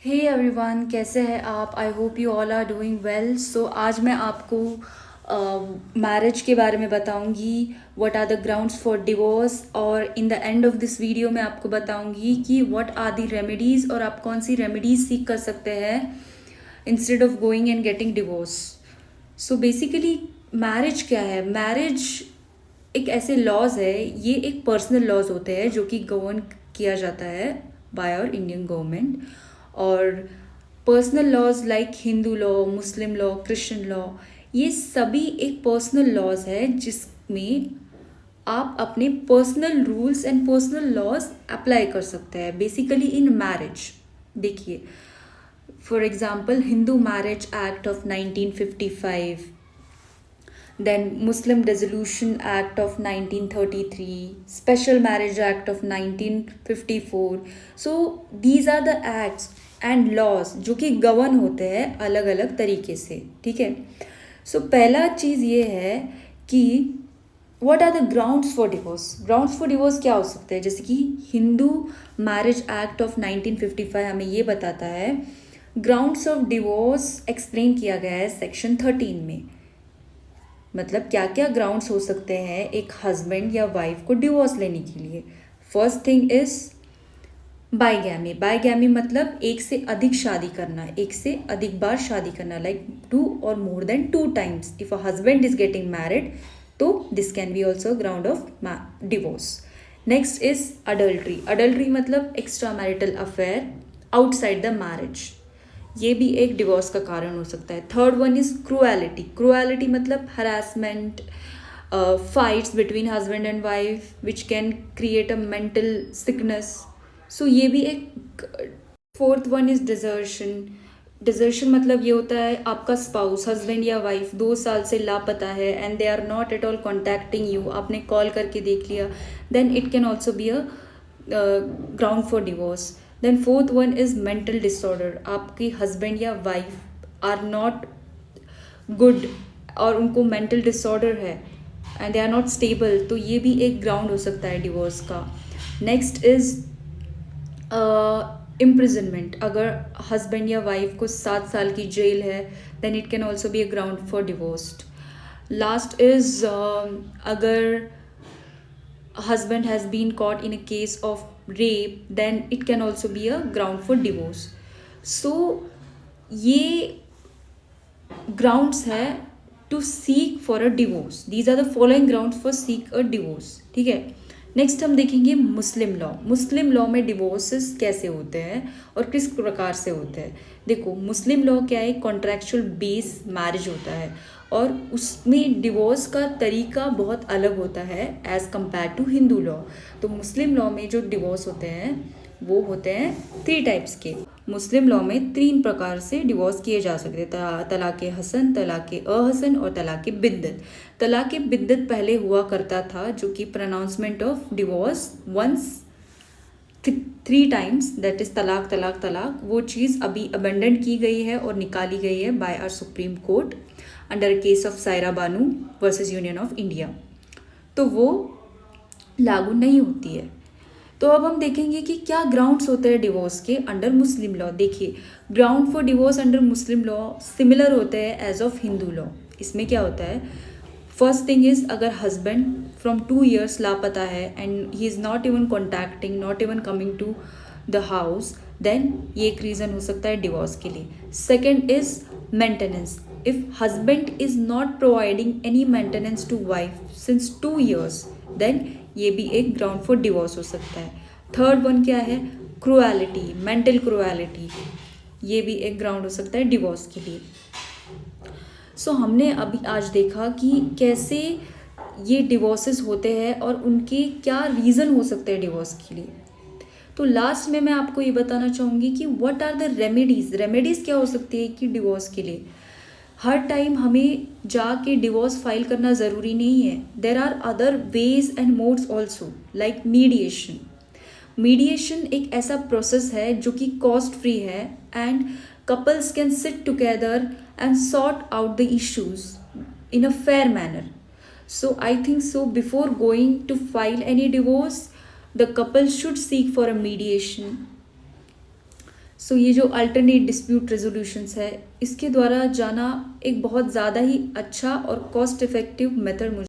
Hey everyone, कैसे हैं आप? I hope you all are doing well. So आज मैं आपको मैरिज के बारे में बताऊंगी। What are the grounds for divorce, और in the end of this video मैं आपको बताऊंगी कि व्हाट आर द रेमेडीज़ और आप कौन सी रेमेडीज़ सीख कर सकते हैं instead of going and getting divorce. So basically marriage क्या है? मैरिज एक ऐसे लॉज है, ये एक पर्सनल लॉज होते हैं जो कि गवर्न किया जाता है बाय आवर इंडियन गवर्नमेंट। और personal laws like Hindu law, Muslim law, Christian law, ये सभी एक पर्सनल लॉज है जिसमें आप अपने personal rules and personal laws apply कर सकते हैं बेसिकली इन मैरिज। देखिए, for example Hindu marriage act of 1955, then Muslim Dissolution Act of 1933, Special Marriage Act of 1954. So these are the acts and laws जो कि गवर्न होते हैं अलग अलग तरीके से, ठीक है। सो पहला चीज़ ये है कि what are the grounds for divorce. Grounds for divorce क्या हो सकते हैं? जैसे कि हिंदू मैरिज एक्ट ऑफ 1955 हमें ये बताता है, ग्राउंड्स ऑफ डिवोर्स एक्सप्लेन किया गया है सेक्शन 13 में। मतलब क्या क्या ग्राउंड्स हो सकते हैं एक हस्बैंड या वाइफ को डिवोर्स लेने के लिए। First thing is bigamy. Bigamy मतलब एक से अधिक शादी करना, एक से अधिक बार शादी करना, लाइक 2 और more than 2 times. If a husband is getting married तो this can be also ground of divorce. Next is adultery. Adultery मतलब extra marital affair outside the marriage, ये भी एक डिवोर्स का कारण हो सकता है। Third one is cruelty. Cruelty मतलब harassment, fights between husband and wife which can create a mental sickness, so ये भी एक। Fourth one is desertion. Desertion मतलब ये होता है आपका स्पाउस, हस्बैंड या वाइफ 2 साल से लापता है and they are not at all contacting you, आपने कॉल करके देख लिया, then it can also be a ground for divorce. Then fourth one is mental disorder. आपकी हस्बैंड या वाइफ आर नॉट गुड और उनको मेंटल डिसऑर्डर है and they are not stable, तो ये भी एक ग्राउंड हो सकता है डिवोर्स का। Next is imprisonment. अगर हस्बैंड या वाइफ को 7 साल की जेल है then it can also be a ground for divorce. Last is अगर husband has been caught in a case of rape, then it can also be a ground for divorce. So ये grounds है to seek for a divorce. These are the following grounds for seek a divorce, ठीक है। Next हम देखेंगे मुस्लिम law. Muslim law में divorces कैसे होते हैं और किस प्रकार से होते हैं। देखो, मुस्लिम लॉ क्या है? कॉन्ट्रैक्चुअल बेस मैरिज होता है और उसमें डिवोर्स का तरीका बहुत अलग होता है as compare to Hindu law. तो मुस्लिम लॉ में जो डिवोर्स होते हैं वो होते हैं 3 टाइप्स के। मुस्लिम लॉ में 3 प्रकार से डिवोर्स किए जा सकते हैं, तलाक़ हसन, तलाक़ अहसन और तलाक़ बिद्दत। तलाक़ बिद्दत पहले हुआ करता था जो कि pronouncement of divorce once 3 times, that is talaq talaq तलाक। वो चीज़ अभी अबेंडन की गई है और निकाली गई है by our supreme court under case of Saira Banu versus union of India, तो वो लागू नहीं होती है। तो अब हम देखेंगे कि क्या ग्राउंड्स होते हैं डिवोर्स के अंडर मुस्लिम लॉ। देखिए, ground for divorce under Muslim law similar होते हैं एज ऑफ हिंदू लॉ। इसमें क्या होता है? फर्स्ट थिंग इज अगर हस्बैंड फ्रॉम 2 years लापता है and he is not even contacting, not even coming to the house, then ये एक रीज़न हो सकता है डिवोर्स के लिए। Second is maintenance. If husband is not providing any maintenance to wife since 2 years, then ये भी एक ग्राउंड फॉर डिवोर्स हो सकता है। थर्ड वन क्या है? क्रूएलिटी, मेंटल क्रूएलिटी, ये भी एक ग्राउंड हो सकता है डिवोर्स के लिए। सो हमने अभी आज देखा कि कैसे ये डिवोर्सेस होते हैं और उनके क्या रीज़न हो सकते हैं डिवोर्स के लिए। तो लास्ट में मैं आपको ये बताना चाहूँगी कि what are the remedies. Remedies क्या हो सकती है कि डिवोर्स के लिए हर टाइम हमें जाके डिवोर्स फाइल करना ज़रूरी नहीं है। There are other ways and modes also like mediation. Mediation एक ऐसा प्रोसेस है जो कि कॉस्ट फ्री है and couples can sit together and sort out the issues in a fair manner. So I think so before going to file any divorce, the couple should seek for a mediation सो ये जो alternate dispute resolutions है, इसके द्वारा जाना एक बहुत ज़्यादा ही अच्छा और कॉस्ट इफ़ेक्टिव मेथड मुझे